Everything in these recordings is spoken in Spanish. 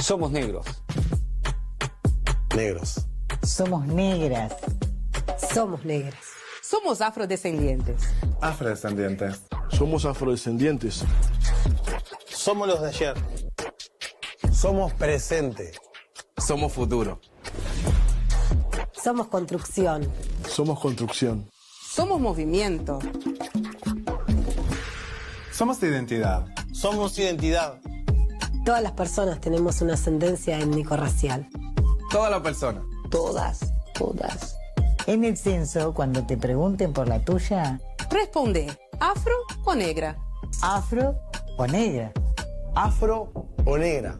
Somos negros. Negros. Somos negras. Somos negras. Somos afrodescendientes. Afrodescendientes. Somos afrodescendientes. Somos los de ayer. Somos presente. Somos futuro. Somos construcción. Somos construcción. Somos movimiento. Somos identidad. Somos identidad. Todas las personas tenemos una ascendencia étnico-racial. Toda la persona. Todas. En el censo, cuando te pregunten por la tuya, Responde, ¿afro o negra? afro o negra. Afro o negra.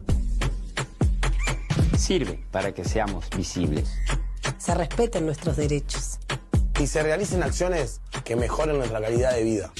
Sirve para que seamos visibles. Se respeten nuestros derechos. Y se realicen acciones que mejoren nuestra calidad de vida.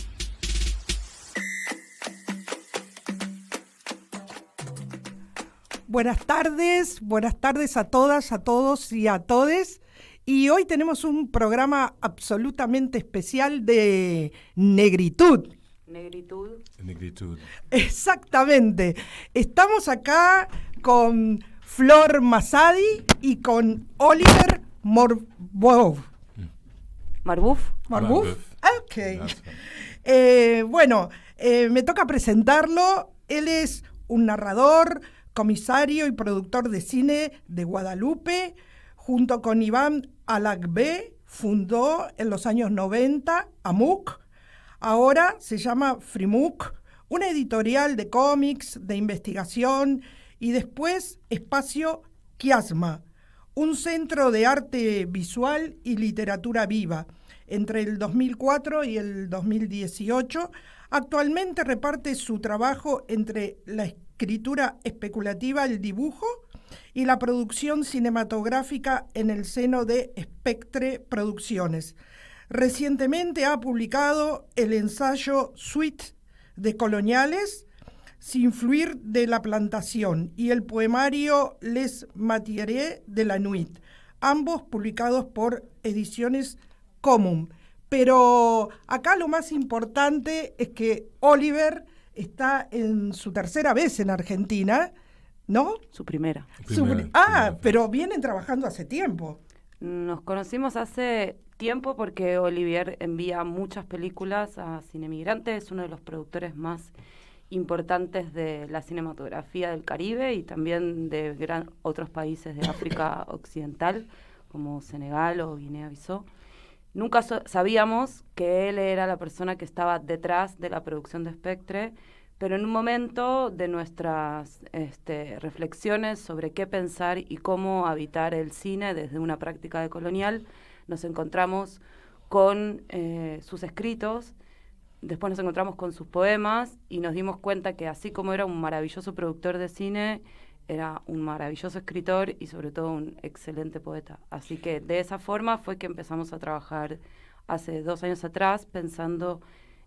Buenas tardes a todas, a todos y a todes. Y hoy tenemos un programa absolutamente especial de negritud. Negritud. Exactamente. Estamos acá con Flor Masadi y con Oliver Marbuf. ¿Marbuf? ¿Marbuf? Ok. That's right. Me toca presentarlo. Él es un narrador, comisario y productor de cine de Guadalupe. Junto con Iván Alacbé, fundó en los años 90 AMUC. Ahora se llama Frimuc, una editorial de cómics, de investigación, y después Espacio Kiasma, un centro de arte visual y literatura viva. Entre el 2004 y el 2018, actualmente reparte su trabajo entre la escritura especulativa, el dibujo y la producción cinematográfica en el seno de Spectre Producciones. Recientemente ha publicado el ensayo Suite de Coloniales, Sin fluir de la plantación, y el poemario Les Matières de la Nuit, ambos publicados por Ediciones Comum. Pero acá lo más importante es que Oliver está en su tercera vez en Argentina, ¿no? Su primera. Pero vienen trabajando hace tiempo. Nos conocimos hace tiempo porque Olivier envía muchas películas a Cine Migrante, es uno de los productores más importantes de la cinematografía del Caribe y también de otros países de África Occidental, como Senegal o Guinea-Bissau. Nunca sabíamos que él era la persona que estaba detrás de la producción de Spectre, pero en un momento de nuestras reflexiones sobre qué pensar y cómo habitar el cine desde una práctica decolonial, nos encontramos con sus escritos, después nos encontramos con sus poemas y nos dimos cuenta que así como era un maravilloso productor de cine, era un maravilloso escritor y sobre todo un excelente poeta. Así que de esa forma fue que empezamos a trabajar hace 2 años atrás, pensando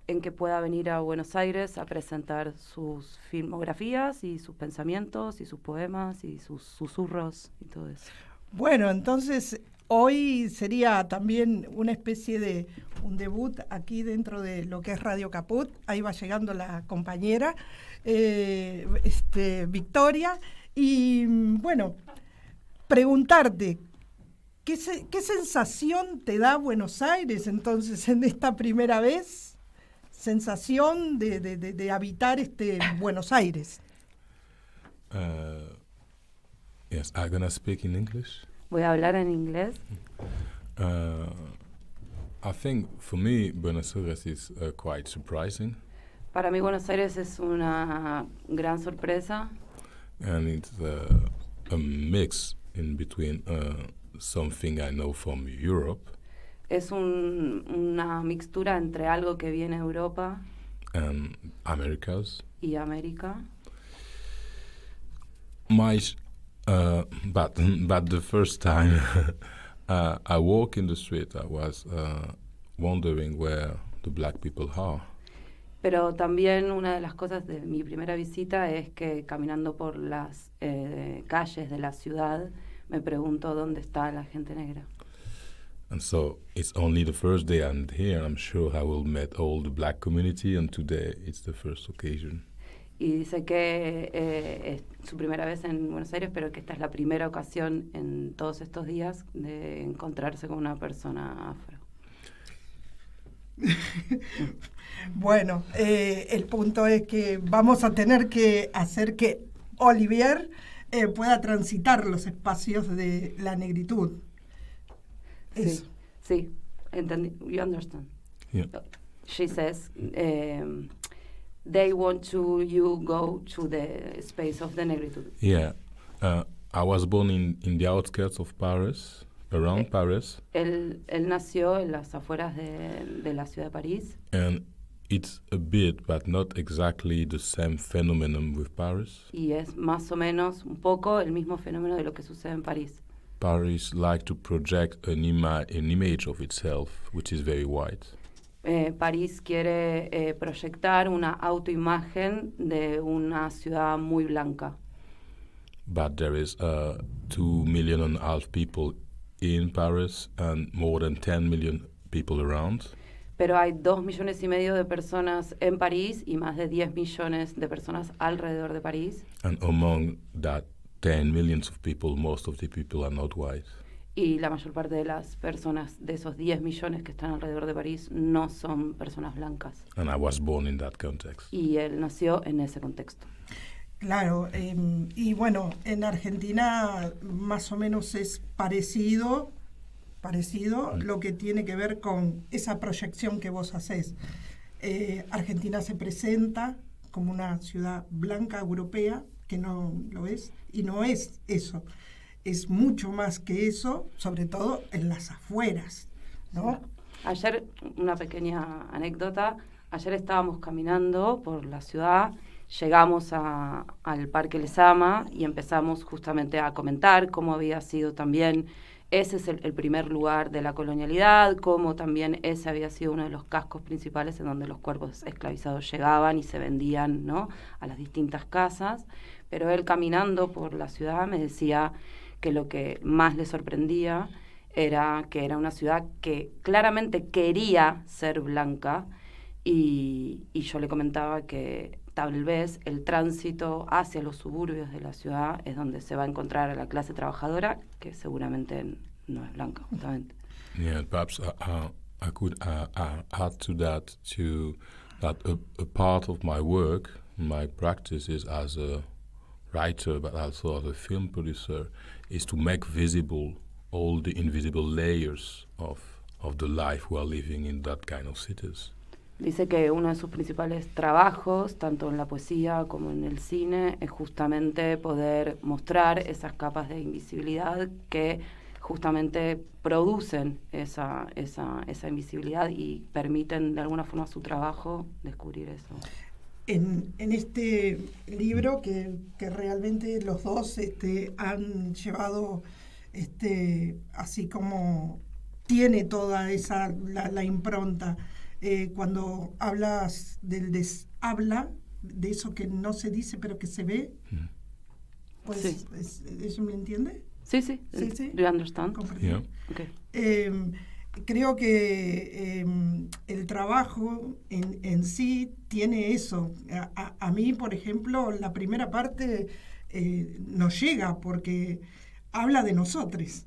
en que pueda venir a Buenos Aires a presentar sus filmografías y sus pensamientos y sus poemas y sus susurros y todo eso. Bueno, entonces hoy sería también una especie de un debut aquí dentro de lo que es Radio Caput. Ahí va llegando la compañera Victoria. Y bueno, preguntarte, ¿qué sensación te da Buenos Aires entonces en esta primera vez? Sensación de habitar Buenos Aires. Yes, I'm gonna speak in English. Voy a hablar en inglés. I think for me, Buenos Aires is quite surprising. Para mí Buenos Aires es una gran sorpresa. And it's a mix in between something I know from Europe. Es una mixtura entre algo que viene de Europa And Americas. y América. But the first time I walk in the street, I was wondering where the black people are. Pero también una de las cosas de mi primera visita es que caminando por las calles de la ciudad me pregunto dónde está la gente negra. And so it's only the first day I'm here. I'm sure I will meet all the black community, and today it's the first occasion. Y dice que es su primera vez en Buenos Aires, pero que esta es la primera ocasión en todos estos días de encontrarse con una persona afro. Bueno, el punto es que vamos a tener que hacer que Olivier pueda transitar los espacios de la negritud. Eso. Sí, entendí. You understand? Yeah. She says, they want you go to the space of the negritude. Yeah. I was born in the outskirts of Paris, around Paris. Él nació en las afueras de la ciudad de París. And it's a bit, but not exactly the same phenomenon with Paris. Y es más o menos un poco el mismo fenómeno de lo que sucede en París. Paris like to project an image of itself, which is very white. París quiere proyectar una autoimagen de una ciudad muy blanca. But there is 2.5 million people in Paris and more than 10 million people around. Pero hay 2,5 millones de personas en París y más de 10 millones de personas alrededor de París. And among that 10 millions of people, most of the people are not white. Y la mayor parte de las personas de esos 10 millones que están alrededor de París no son personas blancas. And I was born in that context. Y él nació en ese contexto. Claro, y bueno, en Argentina más o menos es parecido lo que tiene que ver con esa proyección que vos hacés. Argentina se presenta como una ciudad blanca europea, que no lo es, y no es eso. Es mucho más que eso, sobre todo en las afueras, ¿no? Ayer, una pequeña anécdota, ayer estábamos caminando por la ciudad, llegamos al Parque Lezama y empezamos justamente a comentar cómo había sido también, ese es el primer lugar de la colonialidad, cómo también ese había sido uno de los cascos principales en donde los cuerpos esclavizados llegaban y se vendían, ¿no?, a las distintas casas. Pero él caminando por la ciudad me decía que lo que más le sorprendía era que era una ciudad que claramente quería ser blanca y yo le comentaba que tal vez el tránsito hacia los suburbios de la ciudad es donde se va a encontrar a la clase trabajadora, que seguramente no es blanca, justamente. Yeah, perhaps I could add to that a part of my work, my practices as a writer, but also as a film producer, is to make visible all the invisible layers of the life we are living in that kind of cities. Dice que uno de sus principales trabajos, tanto en la poesía como en el cine, es justamente poder mostrar esas capas de invisibilidad que justamente producen esa invisibilidad y permiten de alguna forma a su trabajo descubrir eso. En este libro que realmente los dos han llevado, así como tiene toda esa la impronta, cuando hablas del deshabla, de eso que no se dice pero que se ve, pues sí. ¿Eso me entiende? Sí. Sí. Do you understand? Yeah. Okay. Creo que el trabajo en sí tiene eso. A mí, por ejemplo, la primera parte nos llega porque habla de nosotros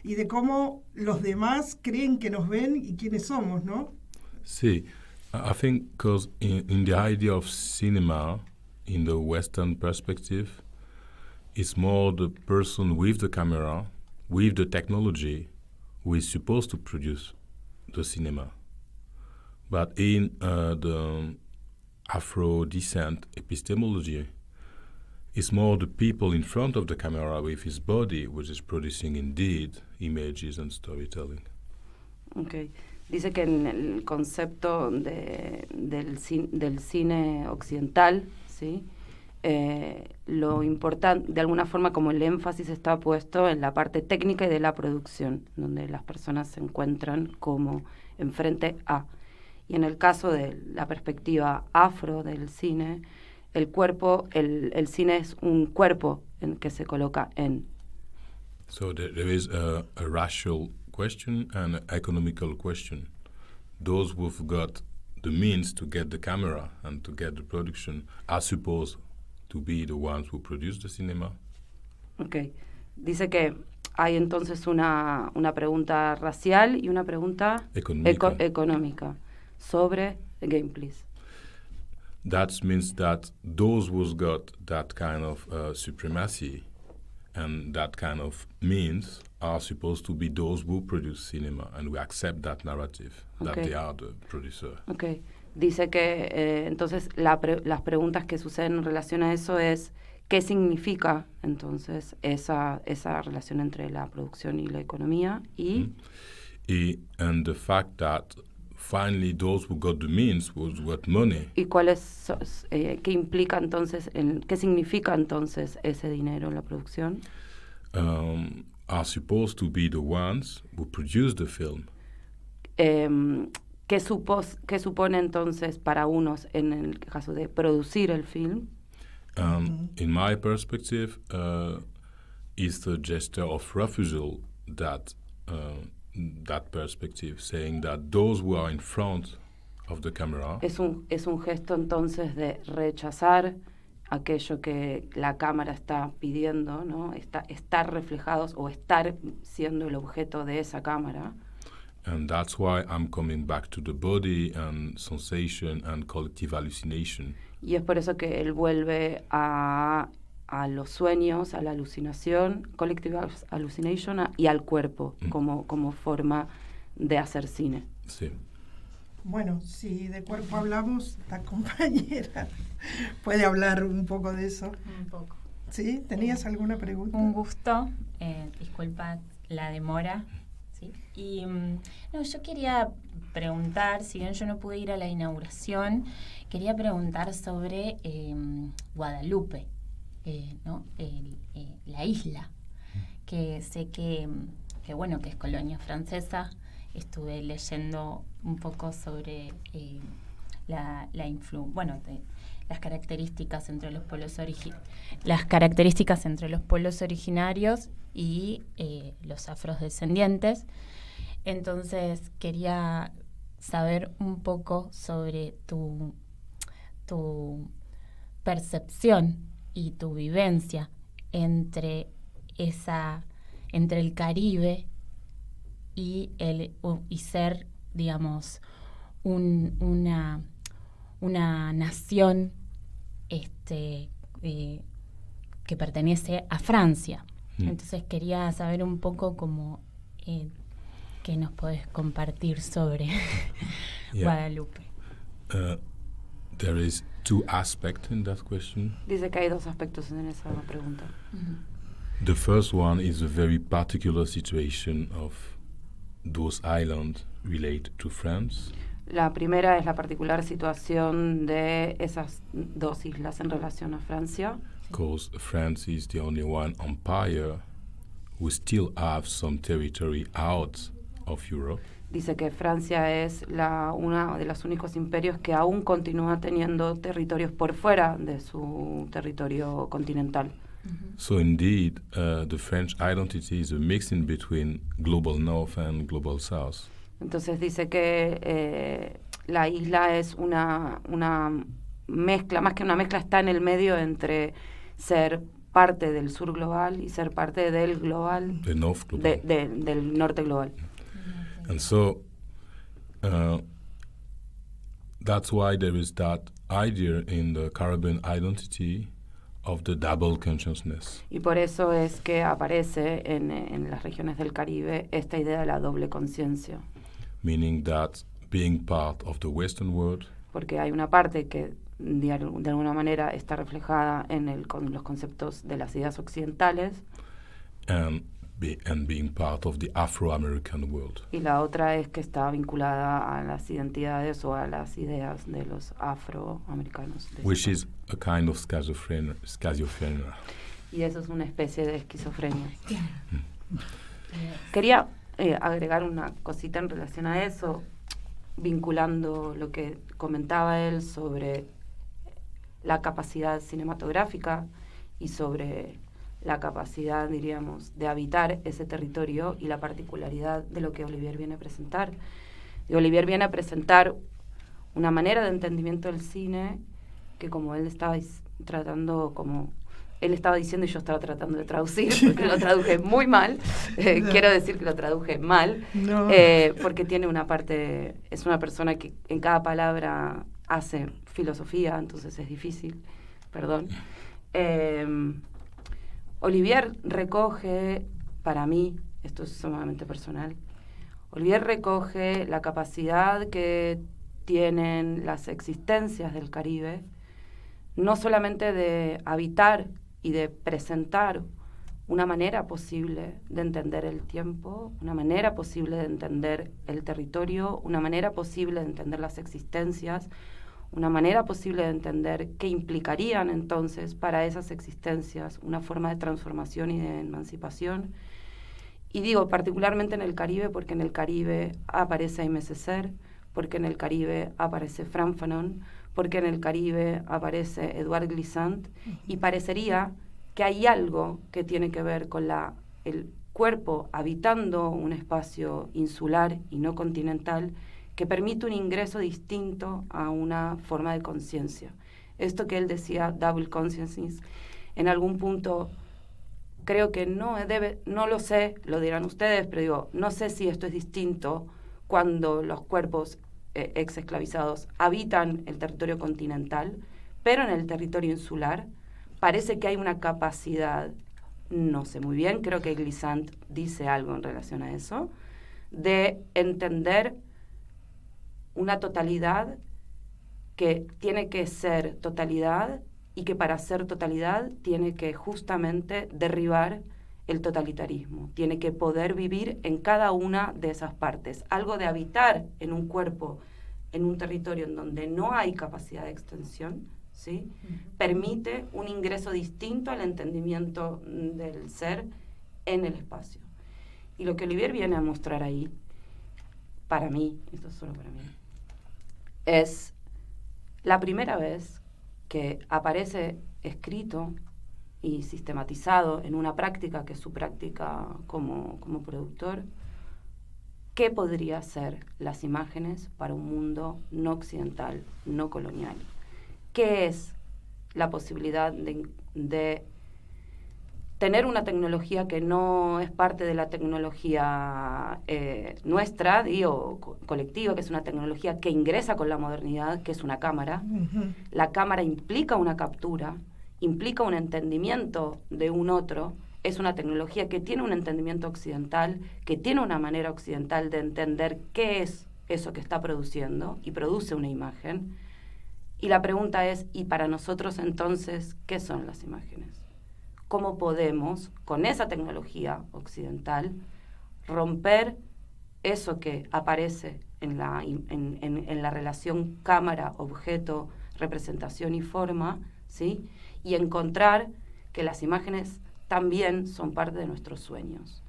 y de cómo los demás creen que nos ven y quiénes somos, ¿no? Sí, I think because in the idea of cinema, in the Western perspective, it's more the person with the camera, with the technology, who is supposed to produce the cinema. But in the Afro-descent epistemology, it's more the people in front of the camera with his body which is producing indeed images and storytelling. Okay. Dice que en el concepto del cine occidental, ¿sí? Lo importante, de alguna forma, como el énfasis está puesto en la parte técnica y de la producción, donde las personas se encuentran como enfrente a. Y en el caso de la perspectiva afro del cine, el cuerpo, el cine es un cuerpo en que se coloca en. So there is a racial question and an economical question. Those who've got the means to get the camera and to get the production are supposed to be the ones who produce the cinema. Ok. Dice que hay entonces una pregunta racial y una pregunta económica sobre Again, please. That means that those who's got that kind of supremacy and that kind of means are supposed to be those who produce cinema, and we accept that narrative, that they are the producer. Okay. Dice que entonces las preguntas que suceden en relación a eso es ¿qué significa entonces esa relación entre la producción y la economía? And the fact that finally those who got the means who got money. ¿Y qué implica entonces, qué significa entonces ese dinero en la producción? Are supposed to be the ones who produce the film. ¿Qué supone entonces para unos en el caso de producir el film? In my perspective, is the gesture of refusal that perspective, saying that those who are in front of the camera. Es un gesto entonces de rechazar aquello que la cámara está pidiendo, ¿no? Estar reflejados o estar siendo el objeto de esa cámara. And that's why I'm coming back to the body and sensation and collective hallucination. Y es por eso que él vuelve a los sueños, a la alucinación, collective hallucination, y al cuerpo como forma de hacer cine. Sí. Bueno, si de cuerpo hablamos, la compañera puede hablar un poco de eso. Un poco. ¿Sí? ¿Tenías alguna pregunta? Un gusto. Disculpa la demora. ¿Sí? Y yo quería preguntar, si bien yo no pude ir a la inauguración, quería preguntar sobre Guadalupe, ¿no? La isla, que sé que es colonia francesa. Estuve leyendo un poco sobre las características entre los pueblos originarios y los afrodescendientes. Entonces quería saber un poco sobre tu percepción y tu vivencia entre el Caribe y ser, digamos, una nación que pertenece a Francia. Entonces quería saber un poco cómo qué nos podés compartir sobre Guadalupe. There is two aspects in that question. Dice que hay dos aspectos en esa pregunta. The first one is a very particular situation of those islands relate to France. La primera es la particular situación de esas dos islas en relación a Francia. Because France is the only one empire who still have some territory out of Europe. Dice que Francia es uno de los únicos imperios que aún continúa teniendo territorios por fuera de su territorio continental. So indeed, the French identity is a mixing between global north and global south. Entonces dice que la isla es una mezcla, más que una mezcla, está en el medio entre ser parte del sur global y ser parte del global, the north global. Del norte global. And so that's why there is that idea in the Caribbean identity of the double consciousness. Y por eso es que aparece en las regiones del Caribe esta idea de la doble conciencia. Meaning that being part of the Western world. Porque hay una parte que de alguna manera está reflejada con los conceptos de las ideas occidentales. And being part of the Afro-American world. Y la otra es que está vinculada a las identidades o a las ideas de los afroamericanos. Which is a kind of schizophrenia. Y eso es una especie de esquizofrenia. Quería agregar una cosita en relación a eso, vinculando lo que comentaba él sobre la capacidad cinematográfica y sobre la capacidad, diríamos, de habitar ese territorio y la particularidad de lo que Olivier viene a presentar. Y Olivier viene a presentar una manera de entendimiento del cine que, como él estaba tratando, como él estaba diciendo y yo estaba tratando de traducir, porque lo traduje muy mal, quiero decir que lo traduje mal, porque tiene una parte, es una persona que en cada palabra hace filosofía, entonces es difícil, perdón. Olivier recoge, para mí, esto es sumamente personal, Olivier recoge la capacidad que tienen las existencias del Caribe, no solamente de habitar y de presentar una manera posible de entender el tiempo, una manera posible de entender el territorio, una manera posible de entender las existencias, una manera posible de entender qué implicarían entonces para esas existencias una forma de transformación y de emancipación. Y digo particularmente en el Caribe, porque en el Caribe aparece Aimé Césaire, porque en el Caribe aparece Frantz Fanon, porque en el Caribe aparece Edouard Glissant, y parecería que hay algo que tiene que ver con el cuerpo habitando un espacio insular y no continental que permite un ingreso distinto a una forma de conciencia. Esto que él decía, double consciousness, en algún punto creo que no lo sé, lo dirán ustedes, pero digo, no sé si esto es distinto cuando los cuerpos ex-esclavizados habitan el territorio continental, pero en el territorio insular parece que hay una capacidad, no sé muy bien, creo que Glissant dice algo en relación a eso, de entender una totalidad que tiene que ser totalidad y que para ser totalidad tiene que justamente derribar el totalitarismo, tiene que poder vivir en cada una de esas partes. Algo de habitar en un cuerpo, en un territorio en donde no hay capacidad de extensión, ¿sí? Permite un ingreso distinto al entendimiento del ser en el espacio. Y lo que Olivier viene a mostrar ahí, para mí, esto es solo para mí, es la primera vez que aparece escrito y sistematizado en una práctica que es su práctica como productor, ¿qué podría ser las imágenes para un mundo no occidental, no colonial? ¿Qué es la posibilidad de tener una tecnología que no es parte de la tecnología nuestra, digo, colectiva, que es una tecnología que ingresa con la modernidad, que es una cámara? La cámara implica una captura, implica un entendimiento de un otro, es una tecnología que tiene un entendimiento occidental, que tiene una manera occidental de entender qué es eso que está produciendo y produce una imagen. Y la pregunta es, ¿y para nosotros entonces qué son las imágenes? ¿Cómo podemos, con esa tecnología occidental, romper eso que aparece en la relación cámara, objeto, representación y forma, ¿sí? Y encontrar que las imágenes también son parte de nuestros sueños?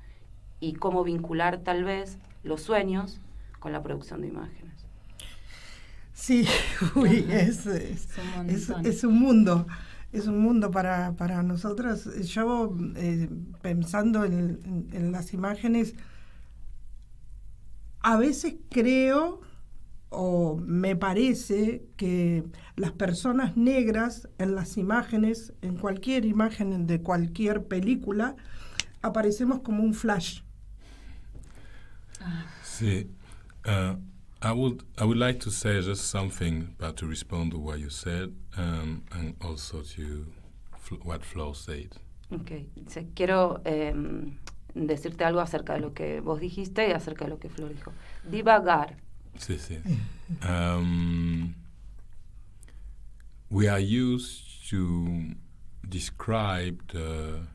Y cómo vincular tal vez los sueños con la producción de imágenes. Sí, uy, es un mundo. Es un mundo para nosotros. Yo, pensando en las imágenes, a veces creo o me parece que las personas negras en las imágenes, en cualquier imagen de cualquier película, aparecemos como un flash. Sí. I would like to say just something, but to respond to what you said, and also to what Flor said. Okay. Quiero decirte algo acerca de lo que vos dijiste y acerca de lo que Flor dijo. Divagar. Sí, sí. We are used to describe the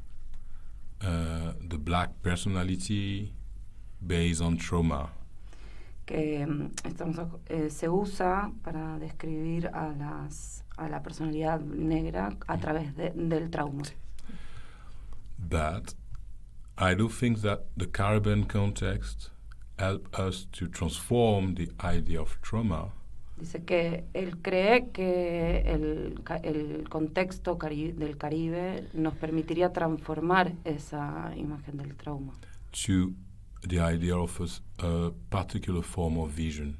black personality based on trauma. Que se usa para describir a la personalidad negra a través del trauma. But I do think that the Caribbean context help us to transform the idea of trauma. Dice que él cree que el contexto del Caribe nos permitiría transformar esa imagen del trauma. To the idea of a particular form of vision.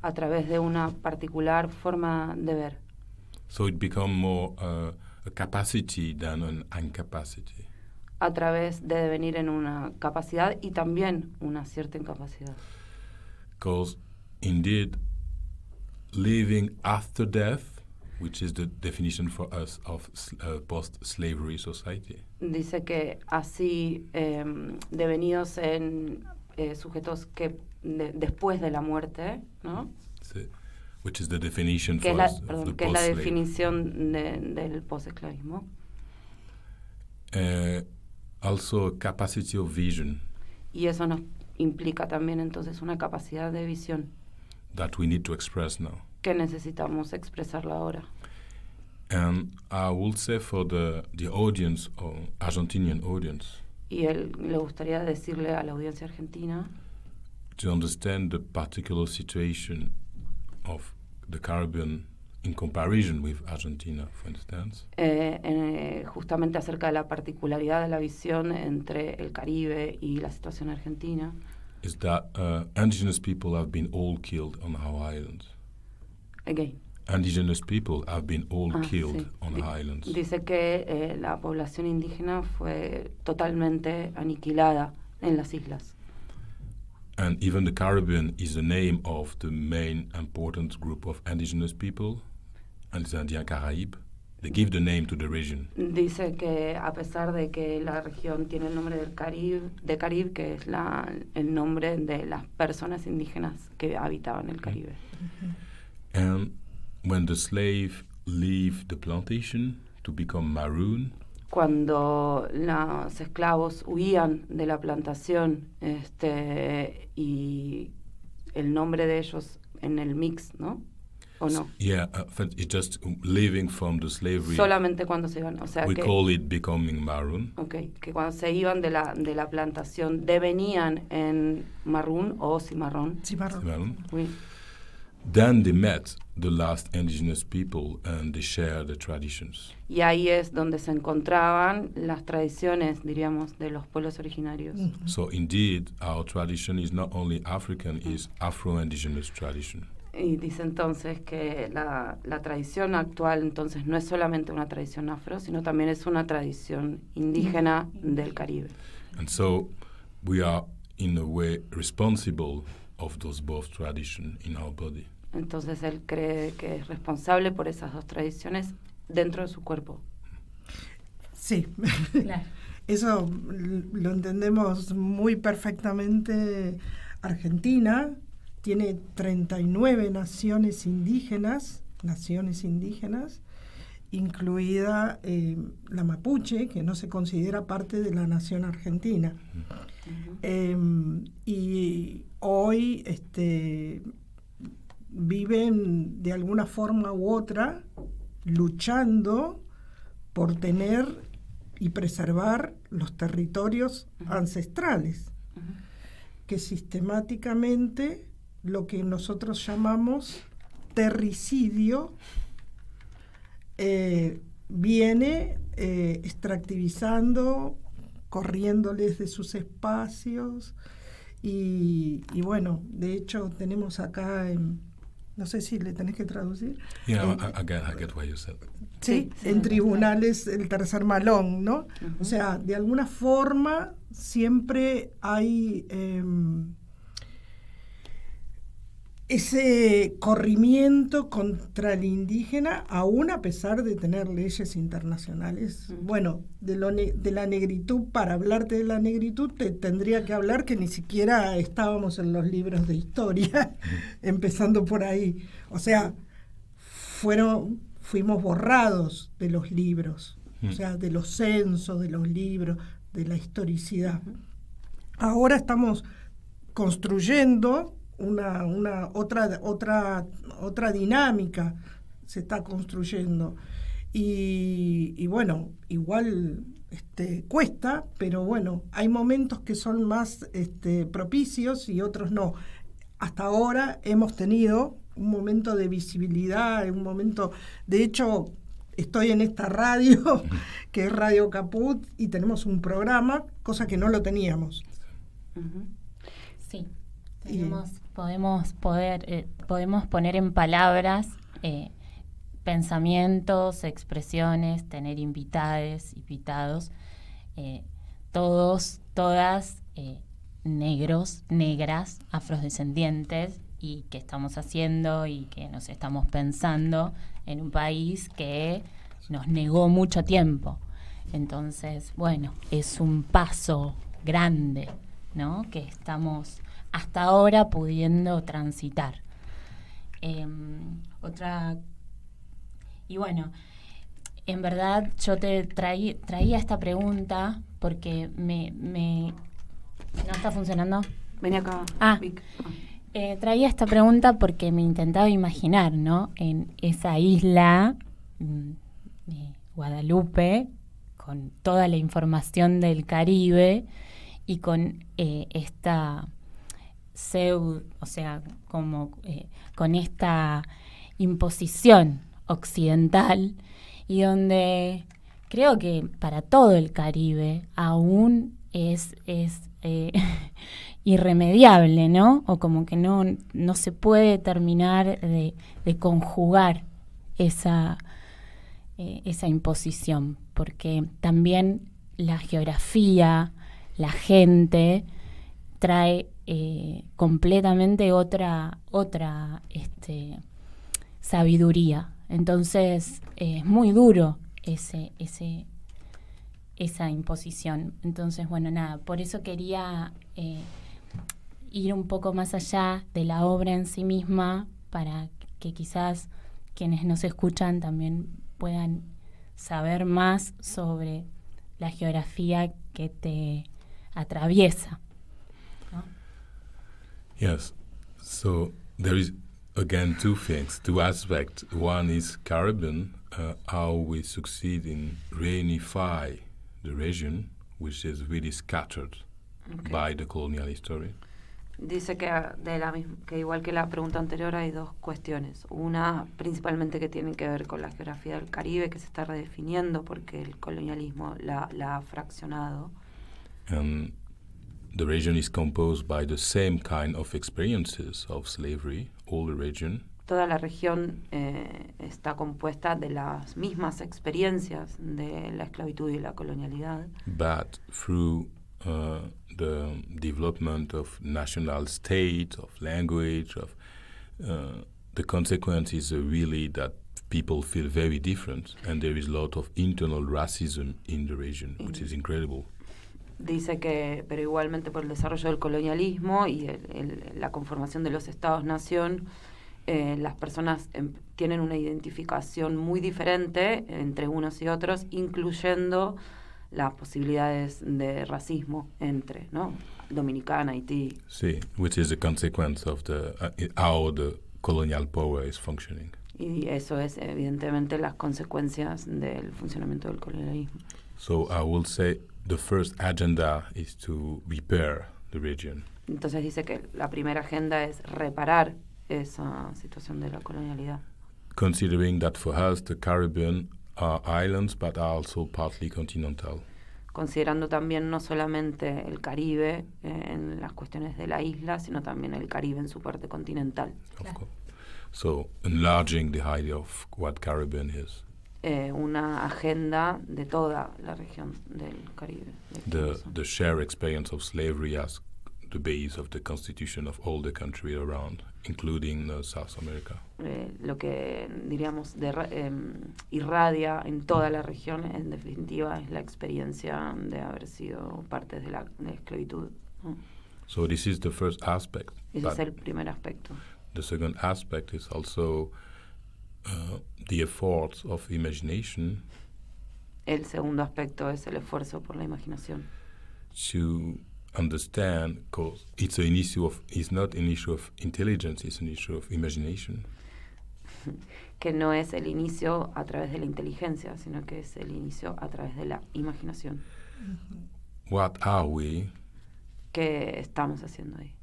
a través de una particular forma de ver. So it becomes more a capacity than an incapacity. A través de devenir en una capacidad y también una cierta incapacidad. Because indeed, living after death, which is the definition for us of post-slavery society. Dice que así devenidos en sujetos que después de la muerte, ¿no? So, which is the definition Que for es us la, of the que es la post-slave. definición del post-esclavismo. Also a capacity of vision Y eso nos implica también entonces una capacidad de visión that we need to express now. que necesitamos expresarla ahora. And I would say for the audience, or Argentinian audience, Y él le gustaría decirle a la audiencia argentina to understand the particular situation of the Caribbean in comparison with Argentina, for instance, justamente acerca de la particularidad de la visión entre el Caribe y la situación argentina, is that indigenous people have been all killed on our islands. Again. Indigenous people have been all killed Sí. on our islands. Dice que la población indígena fue totalmente aniquilada en las islas. And even the Caribbean is the name of the main important group of indigenous people, and it's Indian Caraïbes. They give the name to the region. Dice que a pesar de que la región tiene el nombre del Caribe, que es el nombre de las personas indígenas que habitaban el Caribe. And when the slave leave the plantation to become maroon, Cuando los esclavos huían de la plantación y el nombre de ellos en el mix, ¿no? ¿O no? yeah, it's just leaving from the slavery. Solamente cuando se iban, o sea We que... call it becoming maroon. Okay, que cuando se iban de la plantación devenían en marrón o cimarrón. Maroon. Oui. Then they met the last indigenous people and they share the traditions. Y ahí es donde se encontraban las tradiciones, diríamos, de los pueblos originarios. So indeed, our tradition is not only African, it's Afro-indigenous tradition. Y dice entonces que la tradición actual entonces no es solamente una tradición afro, sino también es una tradición indígena del Caribe. And so we are in a way responsible of those both traditions in our body. Entonces él cree que es responsable por esas dos tradiciones dentro de su cuerpo. Sí, Claro. eso lo entendemos muy perfectamente. Argentina tiene 39 naciones indígenas, incluida la mapuche, que no se considera parte de la nación argentina. Y hoy viven de alguna forma u otra luchando por tener y preservar los territorios ancestrales, que sistemáticamente lo que nosotros llamamos terricidio viene extractivizando, corriéndoles de sus espacios y bueno, de hecho tenemos acá no sé si le tenés que traducir. Yeah, I get what you said. Sí, en tribunales el tercer malón, ¿no? O sea, de alguna forma siempre hay ese corrimiento contra el indígena, aún a pesar de tener leyes internacionales. Bueno, de la negritud, para hablarte de la negritud, te tendría que hablar que ni siquiera estábamos en los libros de historia, empezando por ahí. O sea, fuimos borrados de los libros, o sea, de los censos, de los libros, de la historicidad. Ahora estamos construyendo otra dinámica, se está construyendo y bueno, igual cuesta, pero bueno, hay momentos que son más propicios y otros no. Hasta ahora hemos tenido un momento de visibilidad, un momento, de hecho estoy en esta radio que es Radio Caput y tenemos un programa, cosa que no lo teníamos. Sí. Podemos poner en palabras pensamientos, expresiones, tener invitados, todas negros, negras, afrodescendientes, y que estamos haciendo y que nos estamos pensando en un país que nos negó mucho tiempo. Entonces, bueno, es un paso grande, ¿no?, que estamos hasta ahora pudiendo transitar. Y bueno, en verdad yo te traía esta pregunta porque ¿no está funcionando? Vení acá, Vic. Traía esta pregunta porque me intentaba imaginar, ¿no?, en esa isla de Guadalupe, con toda la información del Caribe y con esta con esta imposición occidental, y donde creo que para todo el Caribe aún es irremediable, ¿no? O como que no se puede terminar de conjugar esa imposición, porque también la geografía, la gente trae completamente otra sabiduría. Entonces es muy duro esa imposición. Entonces, bueno, nada, por eso quería ir un poco más allá de la obra en sí misma, para que quizás quienes nos escuchan también puedan saber más sobre la geografía que te atraviesa, ¿no? Yes. So there is again two aspects. One is Caribbean, how we succeed in reunify the region, which is really scattered by the colonial history. Dice que que igual que la pregunta anterior hay dos cuestiones. Una principalmente que tiene que ver con la geografía del Caribe, que se está redefiniendo porque el colonialismo la ha fraccionado. And the region is composed by the same kind of experiences of slavery, all the region. Toda la región está compuesta de las mismas experiencias de la esclavitud y la colonialidad. But through the development of national state, of language, of the consequences are really that people feel very different, and there is a lot of internal racism in the region, which is incredible. Dice que, pero igualmente por el desarrollo del colonialismo y la conformación de los estados-nación, las personas tienen una identificación muy diferente entre unos y otros, incluyendo las posibilidades de racismo entre, ¿no?, Dominicana, Haití. Sí, which is a consequence of how the colonial power is functioning. Y eso es evidentemente las consecuencias del funcionamiento del colonialismo. So I will say the first agenda is to repair the region. Entonces dice que la primera agenda es reparar esa situación de la colonialidad. Considering that for us the Caribbean are islands but are also partly continental. Considerando también no solamente el Caribe en las cuestiones de la isla, sino también el Caribe en su parte continental. Of course. So enlarging the idea of what Caribbean is. Una agenda de toda la región del Caribe. The shared experience of slavery as the base of the constitution of all the country around, including South America. Lo que diríamos irradia en toda la región, en definitiva, es la experiencia de haber sido parte de la esclavitud. So this is the first aspect. Ese es el primer aspecto. The second aspect is also the efforts of imagination. El segundo aspecto es el esfuerzo por la imaginación. To understand, because it's not an issue of intelligence, it's an issue of imagination. Que no es el inicio a través de la inteligencia, sino que es el inicio a través de la imaginación. What are we? ¿Qué estamos haciendo ahí?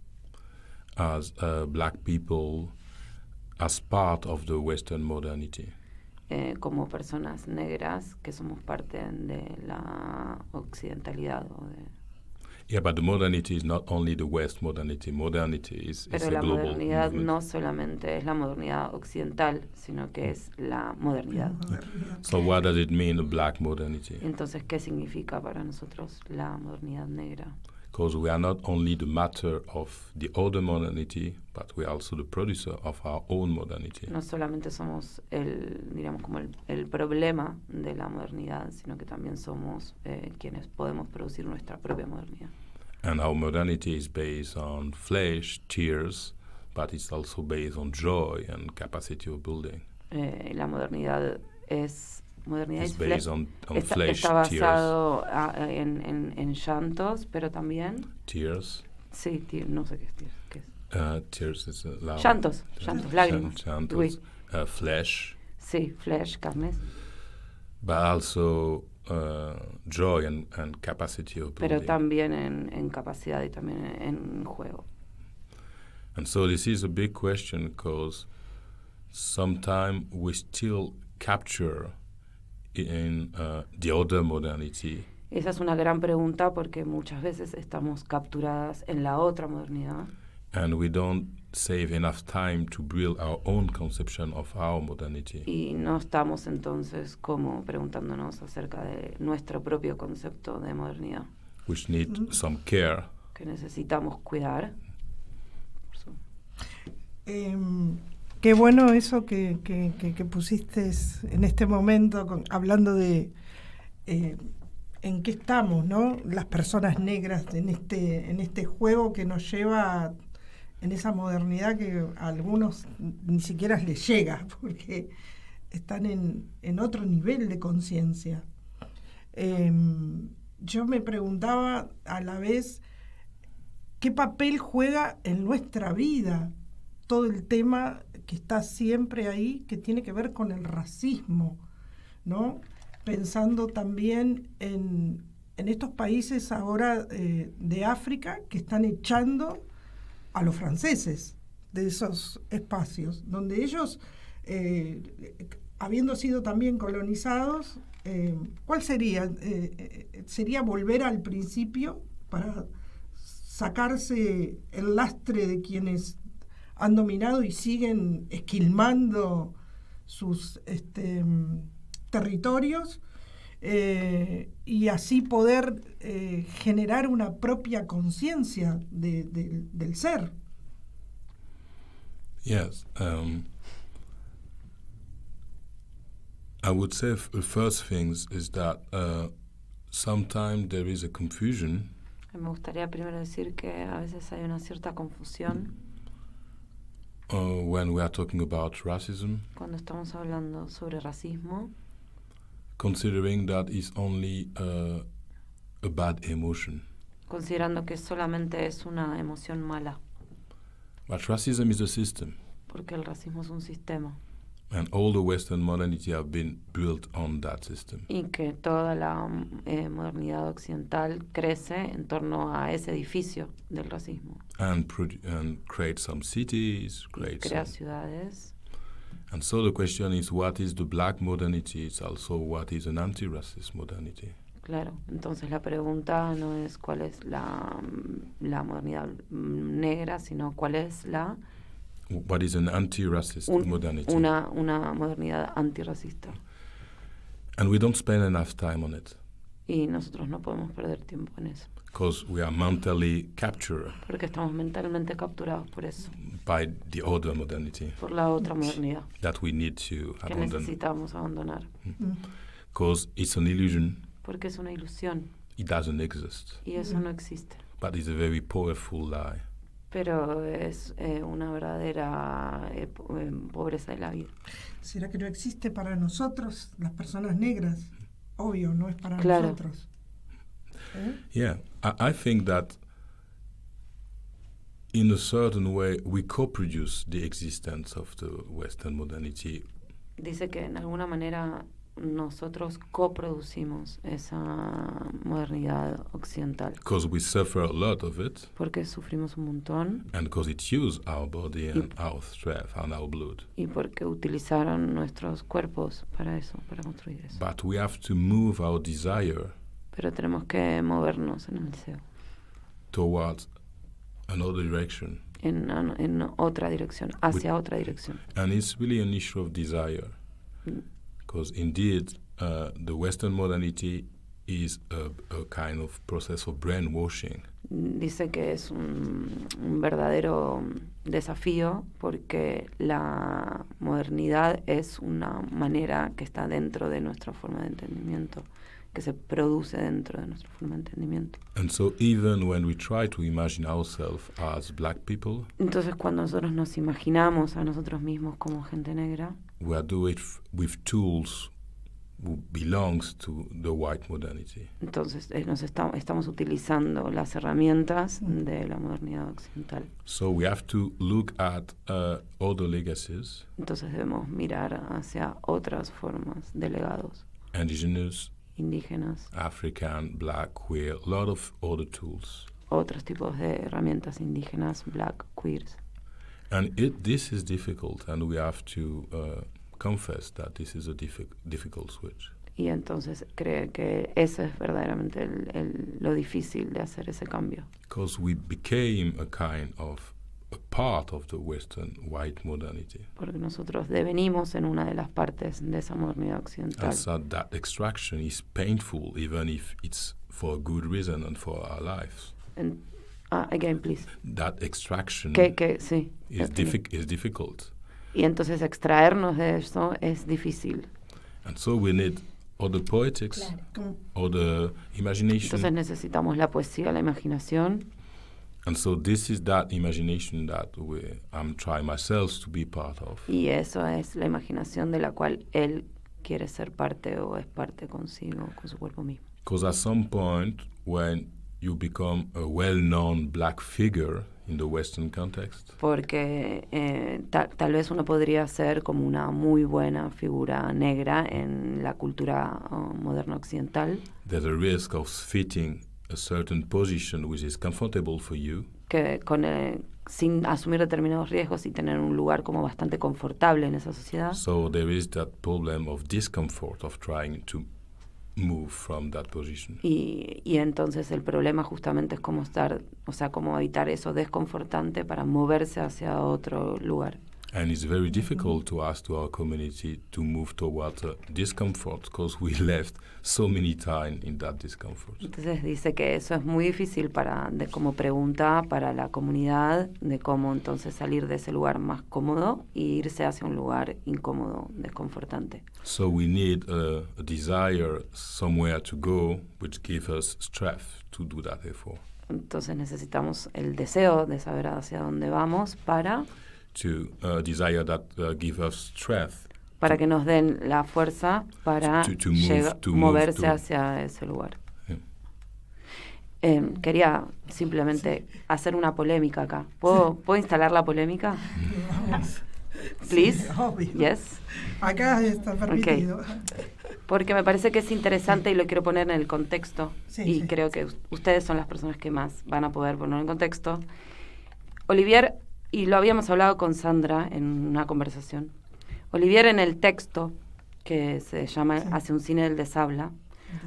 As black people, as part of the Western modernity. Como personas negras que somos parte de la occidentalidad. Yeah, but the modernity is not only the West modernity. Modernity is Pero a la global modernidad movement. no solamente es la modernidad occidental, sino que es la modernidad. So what does it mean, a black modernity? Entonces, ¿qué significa para nosotros la modernidad negra? Because we are not only the matter of the older modernity, but we are also the producer of our own modernity. No solamente somos diríamos como el problema de la modernidad, sino que también somos quienes podemos producir nuestra propia modernidad. And our modernity is based on flesh, tears, but it's also based on joy and capacity of building. La modernidad es It's based on flesh, está basado en llantos, pero también tears. Sí, no sé qué es tears. ¿Qué es? Tears is llantos, lágrimas. Llantos, Oui. Flesh. Sí, flesh, carnes. But also joy and capacity of building. Pero también en capacidad y también en juego. And so this is a big question because sometimes we still capture in the other modernity. Esa es una gran pregunta porque muchas veces estamos capturadas en la otra modernidad. And we don't save enough time to build our own conception of our modernity. Y no estamos entonces como preguntándonos acerca de nuestro propio concepto de modernidad. Which need some care. Que necesitamos cuidar. Qué bueno eso que pusiste en este momento, hablando de en qué estamos, ¿no? Las personas negras en este juego que nos lleva en esa modernidad que a algunos ni siquiera les llega, porque están en otro nivel de conciencia. Yo me preguntaba a la vez qué papel juega en nuestra vida todo el tema que está siempre ahí, que tiene que ver con el racismo, ¿no? Pensando también en estos países ahora de África que están echando a los franceses de esos espacios, donde ellos, habiendo sido también colonizados, ¿cuál sería? ¿Sería volver al principio para sacarse el lastre de quienes han dominado y siguen esquilmando sus territorios y así poder generar una propia conciencia del ser? Yes. I would say the first things is that sometimes there is a confusion. Me gustaría primero decir que a veces hay una cierta confusión when we are talking about racism, cuando estamos hablando sobre racismo, considering that it's only a bad emotion. Considerando que solamente es una emoción mala. But racism is a system. Porque el racismo es un sistema. And all the Western modernity have been built on that system. Y que toda la modernidad occidental crece en torno a ese edificio del racismo. And create some cities, crea ciudades. And so the question is, what is the black modernity? It's also what is an anti-racist modernity. Claro, entonces la pregunta no es cuál es la modernidad negra, sino cuál es what is an anti-racist modernity? Una modernidad antirracista. And we don't spend enough time on it. Y nosotros no podemos perder tiempo en eso. Because we are mentally captured. Porque estamos mentalmente capturados por eso. By the other modernity. Por la otra modernidad. That we need to abandon. Que necesitamos abandonar. Because it's an illusion. Porque es una ilusión. It doesn't exist. Y eso no existe. But it's a very powerful lie. Pero es una verdadera pobreza de la vida. ¿Será que no existe para nosotros, las personas negras? Obvio, no es para nosotros. Yeah, I think that in a certain way we co-produce the existence of the Western modernity. Dice que en alguna manera nosotros coproducimos esa modernidad occidental. Because we suffer a lot of it. Porque sufrimos un montón. And because it used our body and our strength and our blood. Y porque utilizaron nuestros cuerpos para eso, para construir eso. But we have to move our desire. Pero tenemos que movernos en el deseo. towards another direction. En otra dirección, hacia otra dirección. And it's really an issue of desire. Because indeed, the Western modernity is a kind of process of brainwashing. Dice que es un verdadero desafío porque la modernidad es una manera que está dentro de nuestra forma de entendimiento, que se produce dentro de nuestra forma de entendimiento. And so even when we try to imagine ourselves as black people, Entonces cuando nosotros nos imaginamos a nosotros mismos como gente negra, we are doing it with tools who belongs to the white modernity. entonces estamos utilizando las herramientas de la modernidad occidental. So we have to look at other legacies, Entonces debemos mirar hacia otras formas de legados, indigenous, indígenas, African, black, queer, a lot of other tools. otros tipos de herramientas indígenas, black, queers. And this is difficult, and we have to confess that this is a difficult switch. Y entonces cree que eso es verdaderamente lo difícil de hacer ese cambio. Because we became a kind of a part of the Western white modernity. Porque nosotros devenimos en una de las partes de esa modernidad occidental. And so that extraction is painful, even if it's for a good reason and for our lives. Again, please. That extraction Sí, is difficult. Y entonces extraernos de eso es difícil. And so we need other poetics, other imagination. Entonces necesitamos la poesía, la imaginación. And so this is that imagination that I'm trying myself to be part of. Y eso es la imaginación de la cual él quiere ser parte o es parte consigo, con su cuerpo mismo. Because at some point, when you become a well-known black figure in the Western context, porque tal vez uno podría ser como una muy buena figura negra en la cultura moderna occidental. there's a risk of fitting a certain position which is comfortable for you, Que sin asumir determinados riesgos y tener un lugar como bastante confortable en esa sociedad. so there is that problem of discomfort of trying to move from that position. Y entonces el problema justamente es cómo cómo evitar eso desconfortante para moverse hacia otro lugar. And it's very difficult to ask to our community to move towards discomfort because we left so many times in that discomfort. Entonces dice que eso es muy difícil como pregunta para la comunidad de cómo entonces salir de ese lugar más cómodo e irse hacia un lugar incómodo, desconfortante. So we need a desire somewhere to go which gives us strength to do that effort. Entonces necesitamos el deseo de saber hacia dónde vamos para desire that give us strength. Para que nos den la fuerza para moverse hacia ese lugar. Yeah. Quería simplemente hacer una polémica acá. ¿Puedo instalar la polémica? Please? Sí, obvio. Yes. Acá está permitido. Okay. Porque me parece que es interesante y lo quiero poner en el contexto. Y creo que ustedes son las personas que más van a poder ponerlo en contexto. Olivier, y lo habíamos hablado con Sandra en una conversación, Olivier en el texto, que se llama Hacia un cine del deshabla,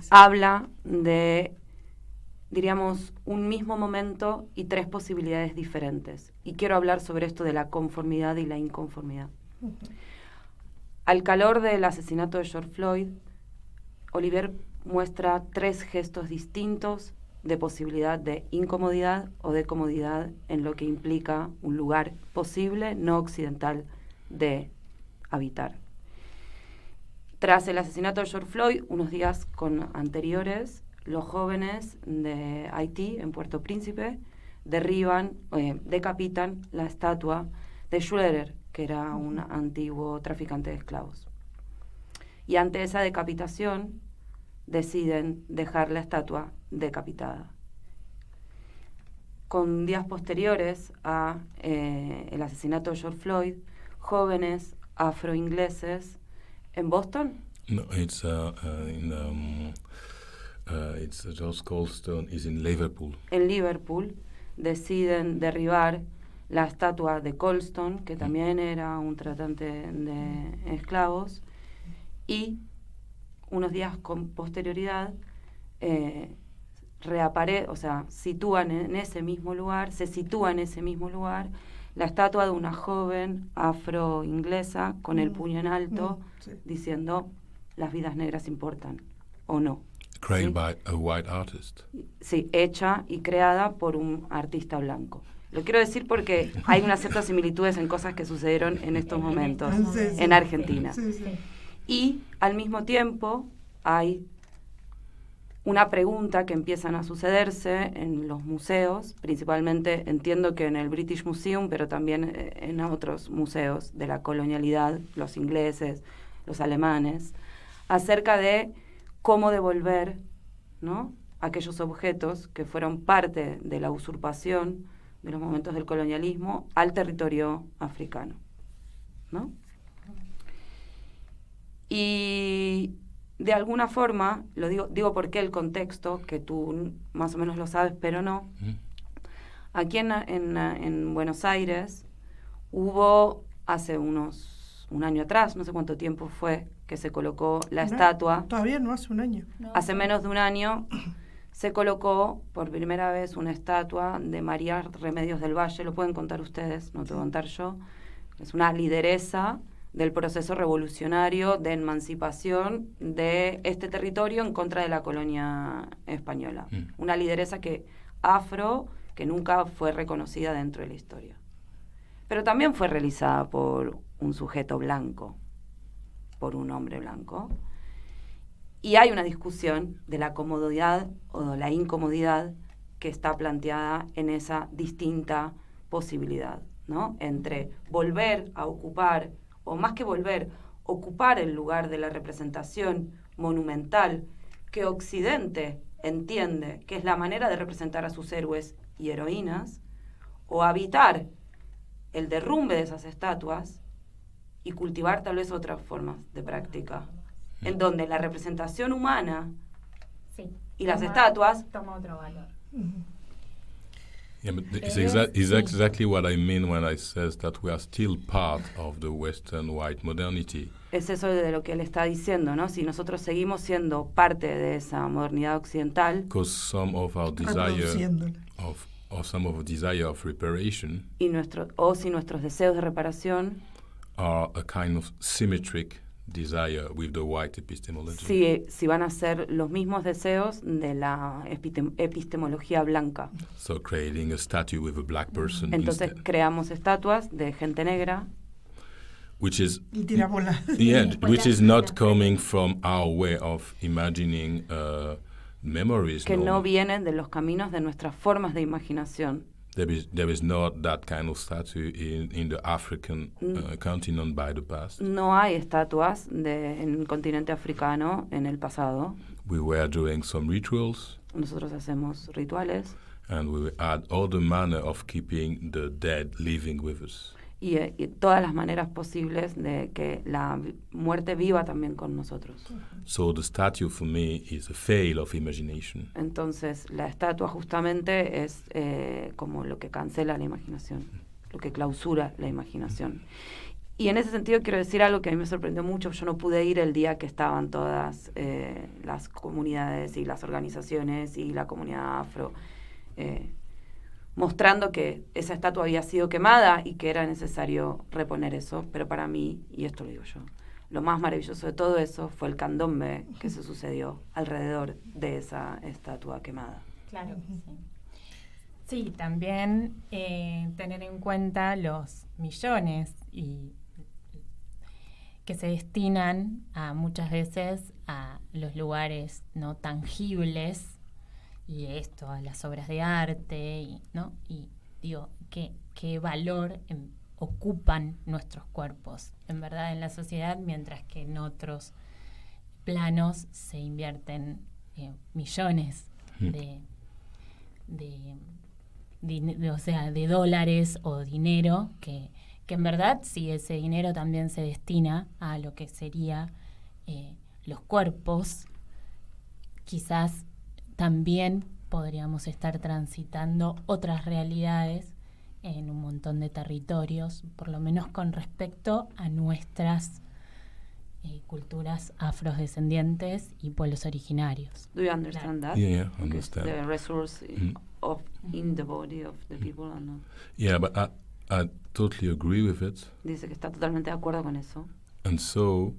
habla de, diríamos, un mismo momento y tres posibilidades diferentes. Y quiero hablar sobre esto de la conformidad y la inconformidad. Al calor del asesinato de George Floyd, Olivier muestra tres gestos distintos de posibilidad de incomodidad o de comodidad en lo que implica un lugar posible, no occidental, de habitar. Tras el asesinato de George Floyd, unos días anteriores, los jóvenes de Haití, en Puerto Príncipe, decapitan la estatua de Schroeder, que era un antiguo traficante de esclavos. Y ante esa decapitación, deciden dejar la estatua decapitada. Con días posteriores a el asesinato de George Floyd, jóvenes afroingleses en Boston. No, it's George Colston is in Liverpool. En Liverpool deciden derribar la estatua de Colston, que también era un tratante de esclavos, y unos días con posterioridad sitúan en ese mismo lugar, se sitúa en ese mismo lugar la estatua de una joven afro-inglesa con el puño en alto, diciendo, las vidas negras importan, o no. Created ¿sí? by a white artist. Sí, hecha y creada por un artista blanco. Lo quiero decir porque hay unas ciertas similitudes en cosas que sucedieron en estos momentos en Argentina. Y al mismo tiempo hay una pregunta que empiezan a sucederse en los museos, principalmente entiendo que en el British Museum, pero también en otros museos de la colonialidad, los ingleses, los alemanes, acerca de cómo devolver, ¿no?, aquellos objetos que fueron parte de la usurpación de los momentos del colonialismo al territorio africano, ¿no? Y de alguna forma, lo digo porque el contexto, que tú más o menos lo sabes, pero no. Aquí en Buenos Aires hubo hace un año atrás, no sé cuánto tiempo fue, que se colocó la estatua. Todavía no hace un año. Hace menos de un año se colocó por primera vez una estatua de María Remedios del Valle, lo pueden contar ustedes, no te voy a contar yo. Es una lideresa del proceso revolucionario de emancipación de este territorio en contra de la colonia española. Una lideresa que nunca fue reconocida dentro de la historia. Pero también fue realizada por un sujeto blanco, por un hombre blanco. Y hay una discusión de la comodidad o la incomodidad que está planteada en esa distinta posibilidad, ¿no? Entre volver a ocupar, o más que volver, ocupar el lugar de la representación monumental que Occidente entiende que es la manera de representar a sus héroes y heroínas, o habitar el derrumbe de esas estatuas y cultivar tal vez otras formas de práctica, en donde la representación humana y las estatuas toma otro valor. Yeah, but it's exactly what I mean when I says that we are still part of the Western white modernity. Es eso de lo que él está diciendo, ¿no? Si nosotros seguimos siendo parte de esa modernidad occidental, because some of our desire of reparation y si nuestros deseos de reparación are a kind of symmetric desire with the white epistemology. Si van a ser los mismos deseos de la epistemología blanca. So creating a statue with a black person. Entonces creamos estatuas de gente negra. Which is y tiramos la which is not coming from our way of imagining memories. Que no vienen de los caminos de nuestras formas de imaginación. There is not that kind of statue in the African continent by the past. No hay estatuas en el continente africano en el pasado. We were doing some rituals. Nosotros hacemos rituales. And we had all the manner of keeping the dead living with us. Y todas las maneras posibles de que la muerte viva también con nosotros. So the statue for me is a fail of imagination. Entonces la estatua justamente es como lo que cancela la imaginación, lo que clausura la imaginación. Y en ese sentido quiero decir algo que a mí me sorprendió mucho. Yo no pude ir el día que estaban todas las comunidades y las organizaciones y la comunidad afro mostrando que esa estatua había sido quemada y que era necesario reponer eso. Pero para mí, y esto lo digo yo, lo más maravilloso de todo eso fue el candombe que se sucedió alrededor de esa estatua quemada. Claro, sí. Sí, también tener en cuenta los millones que se destinan muchas veces a los lugares no tangibles, y esto, a las obras de arte, ¿no? Y digo, ¿qué valor ocupan nuestros cuerpos, en verdad, en la sociedad, mientras que en otros planos se invierten millones de dólares o dinero, que en verdad, si ese dinero también se destina a lo que sería los cuerpos, quizás también podríamos estar transitando otras realidades en un montón de territorios, por lo menos con respecto a nuestras culturas afrodescendientes y pueblos originarios. Do you understand that? Yeah, understand. The resource of in the body of the people or not? Yeah, but I totally agree with it. Dice que está totalmente de acuerdo con eso. And so,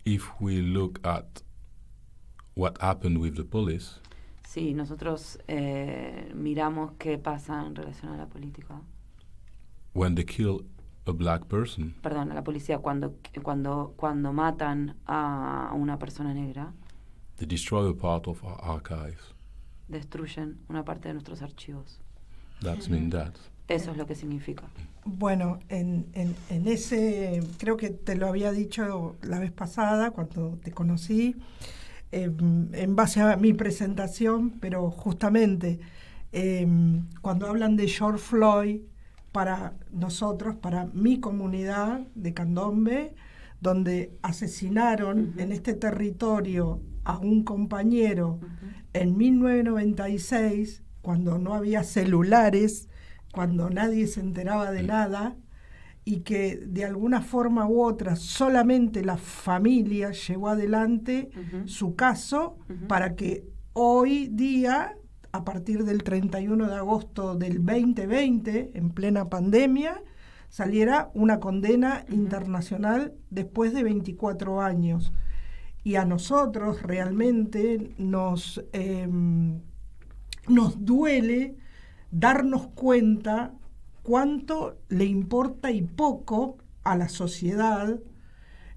if we look at what happened with the police, Sí, nosotros miramos qué pasa en relación a la política. when they kill a black person, Perdón, a la policía cuando matan a una persona negra, they destroy a part of our archives. destruyen una parte de nuestros archivos. That's mean that. Eso es lo que significa. Bueno, en ese, creo que te lo había dicho la vez pasada cuando te conocí, en base a mi presentación, pero justamente cuando hablan de George Floyd, para nosotros, para mi comunidad de Candombe, donde asesinaron en este territorio a un compañero en 1996, cuando no había celulares, cuando nadie se enteraba de nada, y que de alguna forma u otra solamente la familia llevó adelante su caso para que hoy día, a partir del 31 de agosto del 2020, en plena pandemia, saliera una condena internacional después de 24 años. Y a nosotros realmente nos duele darnos cuenta cuánto le importa y poco a la sociedad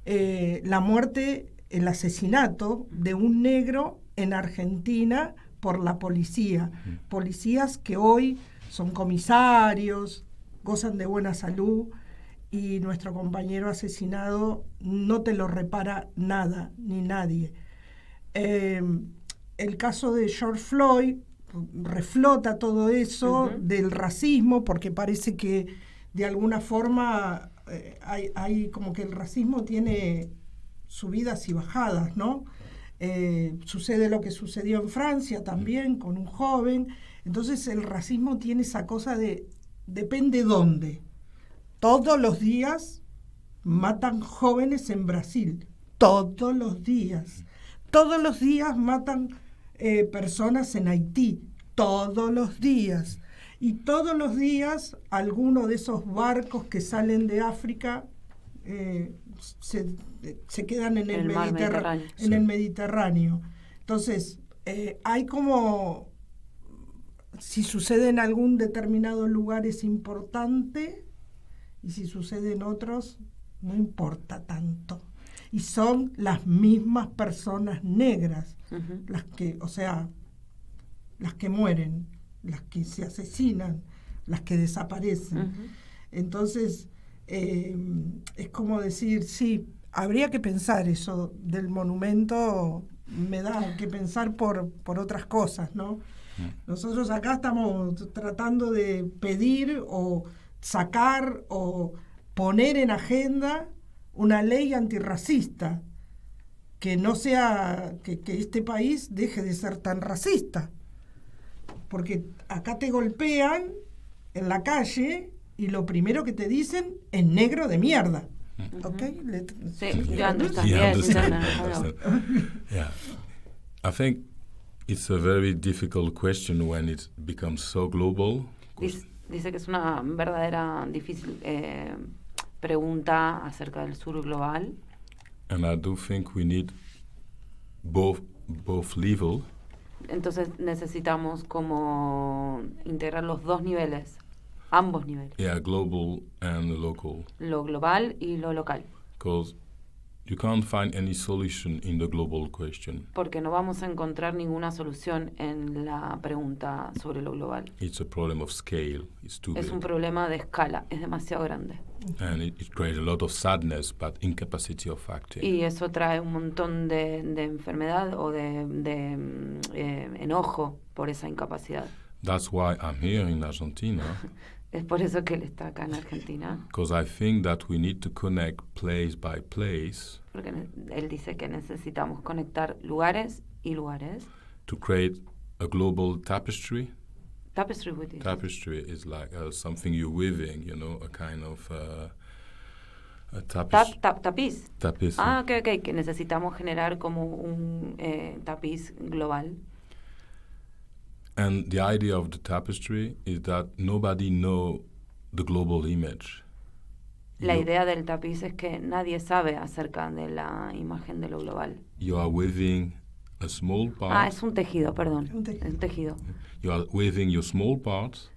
la muerte, el asesinato de un negro en Argentina por la policía. Policías que hoy son comisarios, gozan de buena salud, y nuestro compañero asesinado no te lo repara nada, ni nadie. El caso de George Floyd reflota todo eso del racismo, porque parece que de alguna forma hay como que el racismo tiene subidas y bajadas, ¿no? Sucede lo que sucedió en Francia también con un joven. Entonces el racismo tiene esa cosa de depende dónde. Todos los días matan jóvenes en Brasil, todos los días. Todos los días matan personas en Haití, todos los días. Y todos los días alguno de esos barcos que salen de África se quedan en el Mediterráneo. En el Mediterráneo. Entonces, hay como, si sucede en algún determinado lugar es importante, y si sucede en otros, no importa tanto. Y son las mismas personas negras, las que, o sea, las que mueren, las que se asesinan, las que desaparecen. Entonces, es como decir, sí, habría que pensar eso del monumento, me da que pensar por otras cosas, ¿no? Nosotros acá estamos tratando de pedir o sacar o poner en agenda una ley antirracista, que no sea, que este país deje de ser tan racista. Porque acá te golpean en la calle y lo primero que te dicen es negro de mierda. ¿Ok? Sí, yo understand. Yeah. I think it's a very difficult question when it becomes so global. Dice que es una verdadera difícil pregunta acerca del sur global. And I do think we need both levels. Entonces necesitamos como integrar los dos niveles, ambos niveles. Yeah, global and local. Lo global y lo local. Because you can't find any solution in the global question. Porque no vamos a encontrar ninguna solución en la pregunta sobre lo global. It's a problem of scale. It's too big. Es un problema de escala, es demasiado grande. And it creates a lot of sadness, but incapacity of acting. Y eso trae un montón de enfermedad o de enojo por esa incapacidad. That's why I'm here in Argentina. Es por eso que él está acá en Argentina. Because I think that we need to connect place by place. Porque él dice que necesitamos conectar lugares y lugares. To create a global tapestry. Tapestry, what is Tapestry is like something you're weaving, you know, a kind of Tapiz. Tapiz. Tapiz. Ah, ok, que necesitamos generar como un tapiz global. And the idea of the tapestry is that nobody know the global image. La idea del tapiz es que nadie sabe acerca de la imagen de lo global. You are weaving a small part. Ah, es un tejido, perdón. Un tejido. You are weaving your small parts.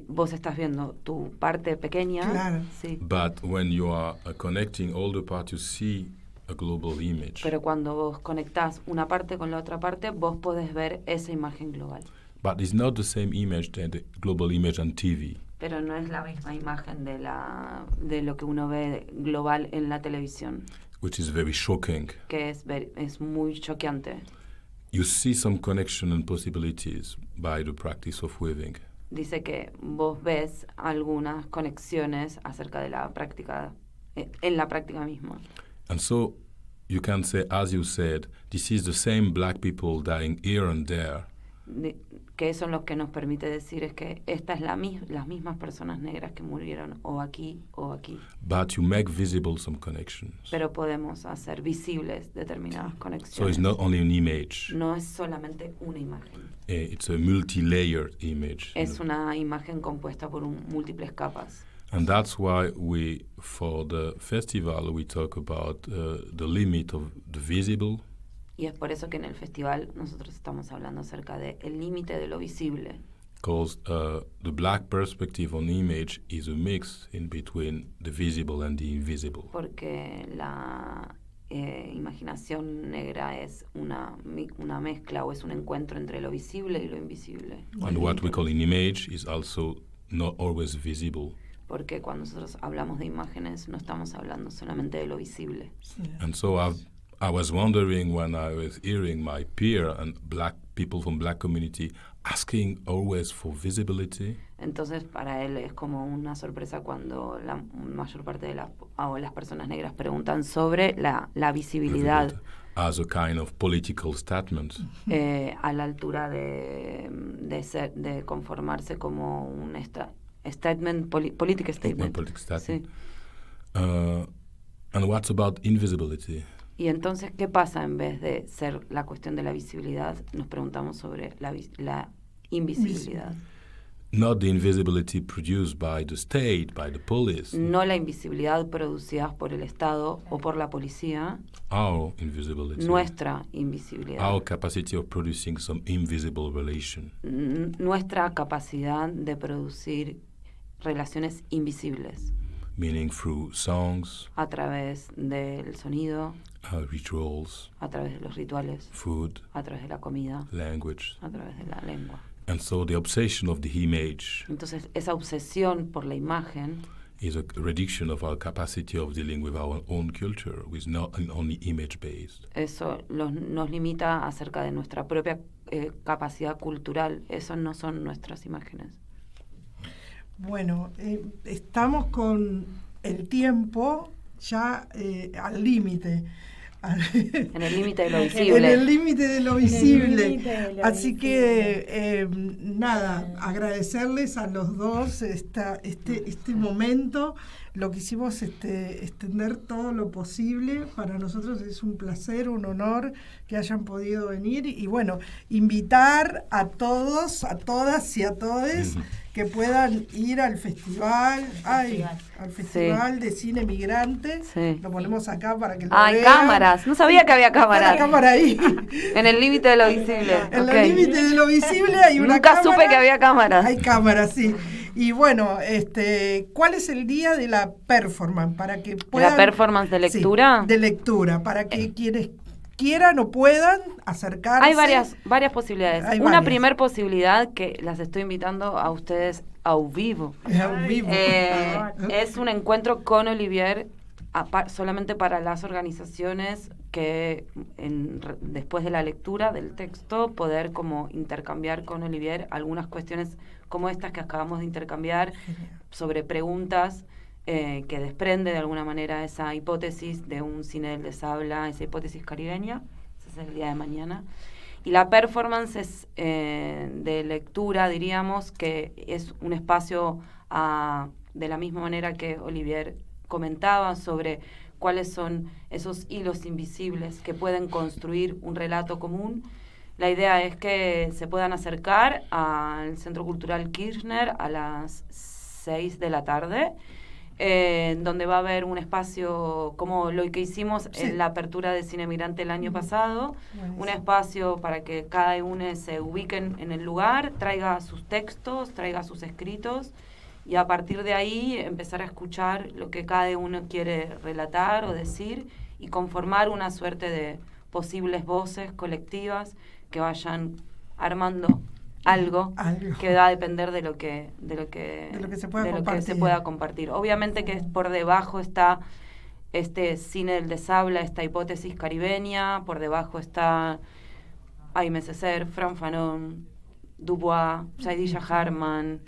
Vos estás viendo tu parte pequeña. Claro. Sí. But when you are connecting all the parts, you see a global image. Pero cuando vos conectás una parte con la otra parte, vos podés ver esa imagen global. But it's not the same image than the global image on TV. Pero no es la misma imagen de lo que uno ve global en la televisión. Which is very shocking. Que es muy choqueante. You see some connection and possibilities by the practice of weaving. Dice que vos ves algunas conexiones acerca de la práctica, en la práctica misma. And so you can say, as you said, this is the same black people dying here and there. Que eso lo que nos permite decir es que estas las mismas personas negras que murieron o aquí o aquí. But you make visible some connections. Pero podemos hacer visibles determinadas conexiones. So it's not only an image. No es solamente una imagen. It's a multi-layered image. Es una imagen compuesta por múltiples capas. And that's why for the festival, we talk about the limit of the visible. Y es por eso que en el festival nosotros estamos hablando acerca del límite de lo visible. Because the black perspective on image is a mix in between the visible and the invisible. Porque la imaginación negra es una mezcla o es un encuentro entre lo visible y lo invisible. And what we call an image is also not always visible. Porque cuando nosotros hablamos de imágenes no estamos hablando solamente de lo visible. And so I was wondering when I was hearing my peer and black people from black community asking always for visibility. Entonces para él es como una sorpresa cuando la mayor parte de las personas negras preguntan sobre la visibilidad. As a kind of political statement. A la altura de conformarse como un statement, political statement. Political statement. Sí. And what's about invisibility? Y entonces, ¿qué pasa en vez de ser la cuestión de la visibilidad? Nos preguntamos sobre la invisibilidad. Not the invisibility produced by the state, by the police. No la invisibilidad producida por el Estado o por la policía. Our invisibility. Nuestra invisibilidad. Our capacity of producing some invisible relation. Nuestra capacidad de producir relaciones invisibles. Meaning through songs. A través del sonido. Rituals. A través de los rituales. Food. A través de la comida. Language. A través de la lengua. And so the obsession of the image. Entonces esa obsesión por la imagen is a reduction of our capacity of dealing with our own culture, which is not only image based. Eso nos limita acerca de nuestra propia capacidad cultural. Eso no son nuestras imágenes. Bueno, estamos con el tiempo ya al límite. En el límite de lo visible. En el límite de lo visible. Así que, nada, agradecerles a los dos este momento. Lo quisimos extender todo lo posible. Para nosotros es un placer, un honor que hayan podido venir. Y bueno, invitar a todos, a todas y a todes que puedan ir al festival, al Festival de Cine Migrante. Sí. Lo ponemos acá para que lo vean. Cámaras, no sabía que había cámaras. Hay una cámara ahí. En el límite de lo visible. En el límite de lo visible hay una cámara. Nunca supe que había cámaras. Hay cámaras, sí. Y bueno, ¿cuál es el día de la performance? Para que puedan, ¿la performance de lectura? Sí, de lectura, para que quienes quieran o puedan acercarse. Hay varias posibilidades. Una primer posibilidad que las estoy invitando a ustedes au vivo. Es un encuentro con Olivier solamente para las organizaciones que después de la lectura del texto poder como intercambiar con Olivier algunas cuestiones como estas que acabamos de intercambiar sobre preguntas que desprende de alguna manera esa hipótesis de un cine del deshabla, esa hipótesis caribeña. Ese es el día de mañana. Y la performance es de lectura, diríamos, que es un espacio de la misma manera que Olivier comentaba sobre cuáles son esos hilos invisibles que pueden construir un relato común. La idea es que se puedan acercar al Centro Cultural Kirchner a las 6 de la tarde, donde va a haber un espacio como lo que hicimos en la apertura de Cine Migrante el año pasado, un espacio para que cada uno se ubiquen en el lugar, traiga sus textos, traiga sus escritos, y a partir de ahí empezar a escuchar lo que cada uno quiere relatar o decir y conformar una suerte de posibles voces colectivas que vayan armando algo que va a depender de lo que se pueda compartir. Obviamente que por debajo está este cine del deshabla, esta hipótesis caribeña, por debajo está Aimé Césaire, Fran Fanon, Dubois, Saidiya Harman,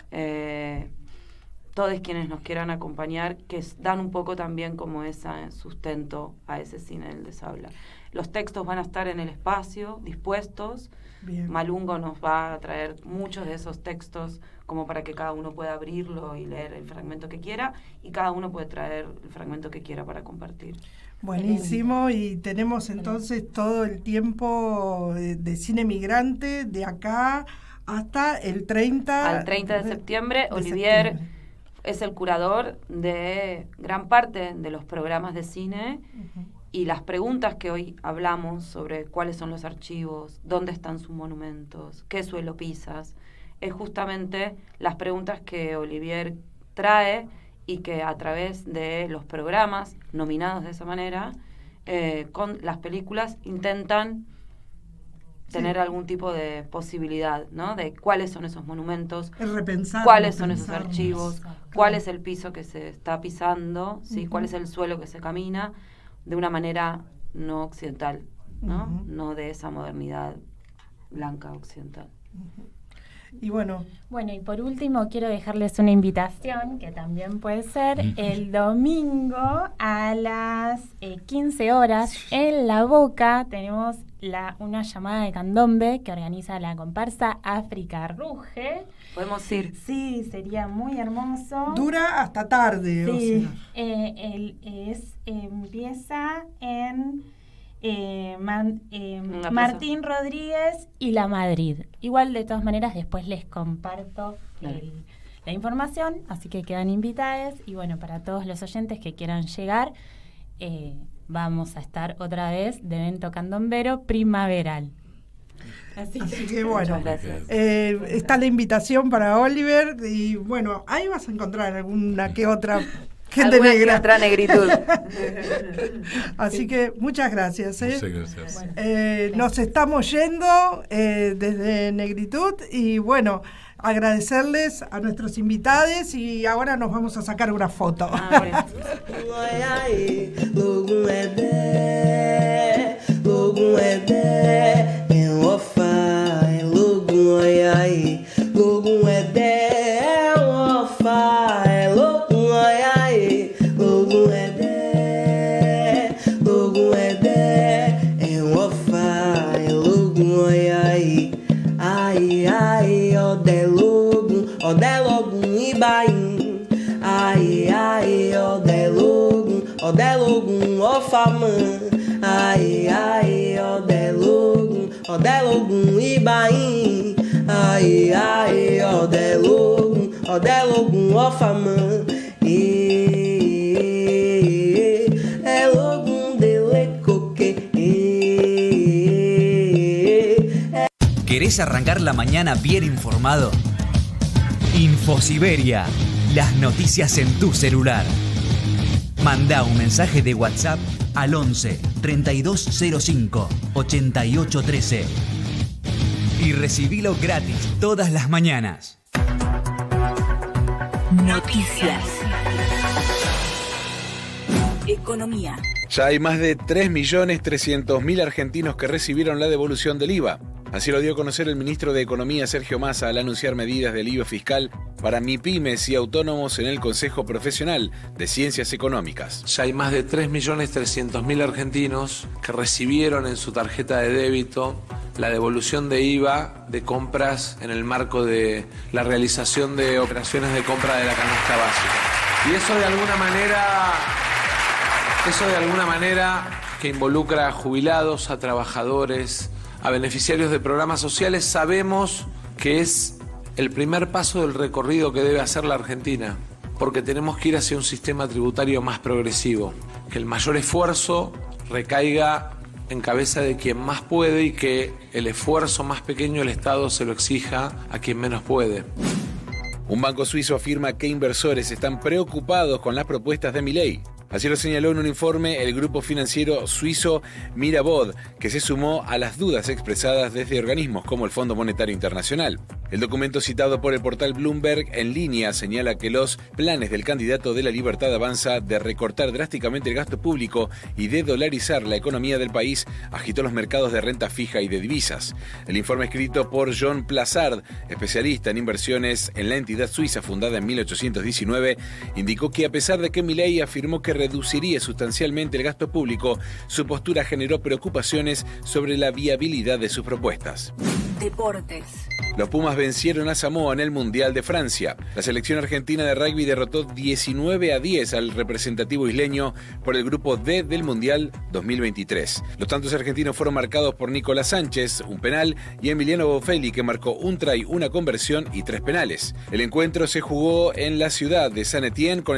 todos quienes nos quieran acompañar, que dan un poco también como ese sustento a ese cine del deshabla. Los textos van a estar en el espacio, dispuestos. Bien. Malungo nos va a traer muchos de esos textos como para que cada uno pueda abrirlo y leer el fragmento que quiera, y cada uno puede traer el fragmento que quiera para compartir. Buenísimo, y tenemos entonces todo el tiempo de Cine Migrante de acá hasta el 30... Al 30 de septiembre, Olivier es el curador de gran parte de los programas de cine. Y las preguntas que hoy hablamos sobre cuáles son los archivos, dónde están sus monumentos, qué suelo pisas, es justamente las preguntas que Olivier trae y que a través de los programas nominados de esa manera, con las películas intentan tener algún tipo de posibilidad, ¿no? De cuáles son esos monumentos, cuáles son esos archivos, cuál es el piso que se está pisando, ¿sí? Cuál es el suelo que se camina, de una manera no occidental, ¿no? No de esa modernidad blanca occidental. Y bueno, y por último quiero dejarles una invitación que también puede ser el domingo a las 15 horas en La Boca. Tenemos una llamada de candombe que organiza la comparsa África Ruge. ¿Podemos ir? Sí, sería muy hermoso. Dura hasta tarde. Sí, o sea. Empieza en Martín Rodríguez y La Madrid. Igual, de todas maneras, después les comparto la información, así que quedan invitadas. Y bueno, para todos los oyentes que quieran llegar, vamos a estar otra vez de evento candombero primaveral. Así que bueno, está la invitación para Oliver, y bueno, ahí vas a encontrar alguna que otra gente negra. Otra negritud. Así que muchas gracias. Muchas gracias. Nos estamos yendo desde Negritud, y bueno, agradecerles a nuestros invitados, y ahora nos vamos a sacar una foto. Odelogun Ibaim, ai ai Odelogun Ofamã, Elogun Delecoque. ¿Querés arrancar la mañana bien informado? Infosiberia, las noticias en tu celular. Manda un mensaje de WhatsApp al 11 3205 8813 y recibilo gratis todas las mañanas. Noticias. Economía. Ya hay más de 3.300.000 argentinos que recibieron la devolución del IVA. Así lo dio a conocer el ministro de Economía, Sergio Massa, al anunciar medidas de alivio fiscal para MIPYMES y autónomos en el Consejo Profesional de Ciencias Económicas. Ya hay más de 3.300.000 argentinos que recibieron en su tarjeta de débito la devolución de IVA de compras en el marco de la realización de operaciones de compra de la canasta básica. Y eso de alguna manera que involucra a jubilados, a trabajadores, a beneficiarios de programas sociales, sabemos que es el primer paso del recorrido que debe hacer la Argentina, porque tenemos que ir hacia un sistema tributario más progresivo, que el mayor esfuerzo recaiga en cabeza de quien más puede y que el esfuerzo más pequeño el Estado se lo exija a quien menos puede. Un banco suizo afirma que inversores están preocupados con las propuestas de Milei. Así lo señaló en un informe el grupo financiero suizo Mirabaud, que se sumó a las dudas expresadas desde organismos como el Fondo Monetario Internacional. El documento citado por el portal Bloomberg en línea señala que los planes del candidato de la Libertad Avanza de recortar drásticamente el gasto público y de dolarizar la economía del país agitó los mercados de renta fija y de divisas. El informe escrito por John Plassard, especialista en inversiones en la entidad suiza fundada en 1819, indicó que a pesar de que Milei afirmó que reduciría sustancialmente el gasto público, su postura generó preocupaciones sobre la viabilidad de sus propuestas. Deportes. Los Pumas vencieron a Samoa en el Mundial de Francia. La selección argentina de rugby derrotó 19-10 al representativo isleño por el grupo D del Mundial 2023. Los tantos argentinos fueron marcados por Nicolás Sánchez, un penal, y Emiliano Bofelli, que marcó un try, una conversión y 3 penales. El encuentro se jugó en la ciudad de Saint-Étienne con el